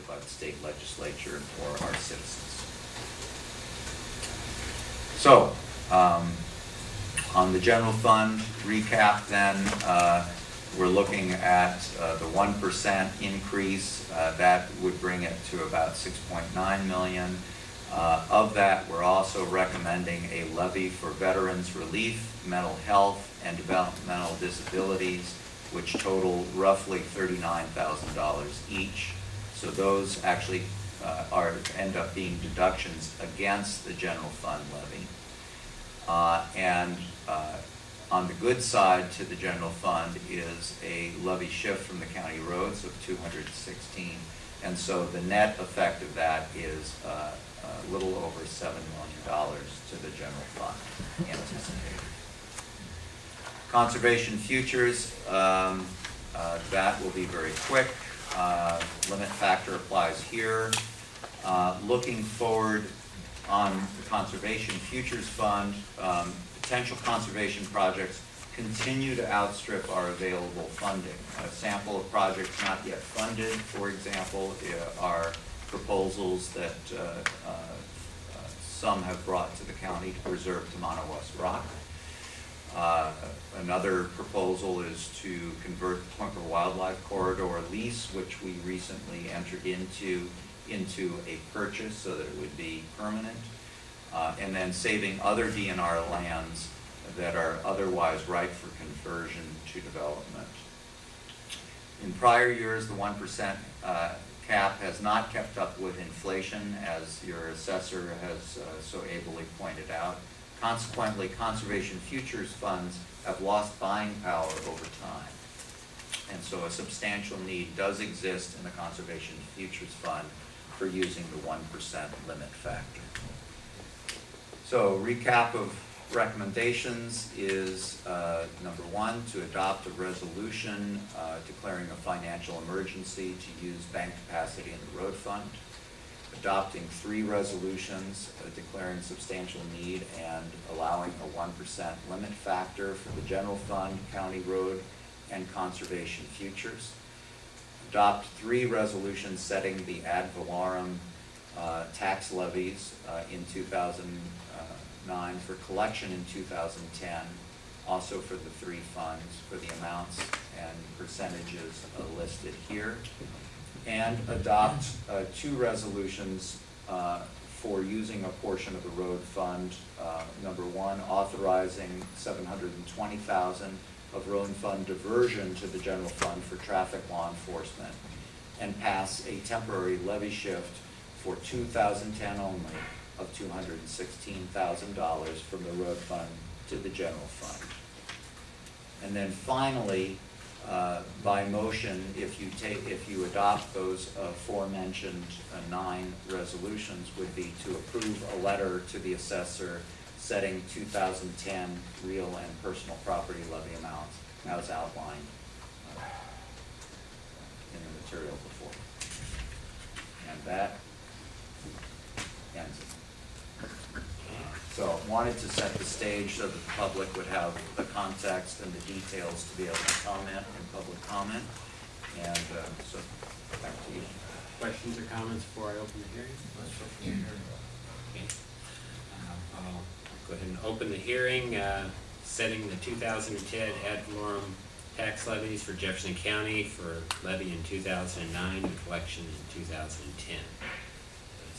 adopted by the state legislature and for our citizens. So, on the general fund recap then, we're looking at the 1% increase. That would bring it to about $6.9 million. Of that, we're also recommending a levy for veterans relief, mental health, and developmental disabilities, which total roughly $39,000 each. So those actually end up being deductions against the general fund levy. On the good side to the general fund is a levy shift from the county roads of $216, and so the net effect of that is a little over $7 million to the general fund anticipated. Conservation futures, that will be very quick. Limit factor applies here. Looking forward on the Conservation Futures Fund, potential conservation projects continue to outstrip our available funding. A sample of projects not yet funded, for example, are proposals that some have brought to the county to preserve Tamana West Rock. Another proposal is to convert the Plunker Wildlife Corridor lease, which we recently entered into a purchase so that it would be permanent, and then saving other DNR lands that are otherwise ripe for conversion to development. In prior years, the 1% cap has not kept up with inflation, as your assessor has so ably pointed out. Consequently, conservation futures funds have lost buying power over time. And so a substantial need does exist in the Conservation Futures Fund for using the 1% limit factor. So recap of recommendations is number one, to adopt a resolution declaring a financial emergency to use bank capacity in the road fund. Adopting 3 resolutions declaring substantial need and allowing a 1% limit factor for the general fund, county road, and conservation futures. Adopt 3 resolutions setting the ad valorem tax levies in 2009 for collection in 2010, also for the 3 funds for the amounts and percentages listed here. And adopt 2 resolutions for using a portion of the road fund. Number 1, authorizing $720,000 of road fund diversion to the general fund for traffic law enforcement, and pass a temporary levy shift for 2010 only of $216,000 from the road fund to the general fund. And then finally, by motion, if you adopt those aforementioned 9 resolutions, would be to approve a letter to the assessor setting 2010 real and personal property levy amounts as outlined in the material before. And that ends it. So wanted to set the stage so that the public would have the context and the details to be able to comment in public comment. And so back to you. Questions or comments before I open the hearing? Okay. I'll go ahead and open the hearing, setting the 2010 ad valorem tax levies for Jefferson County for levy in 2009 and collection in 2010. Is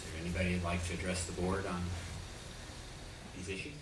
there anybody who'd like to address the board on these issues?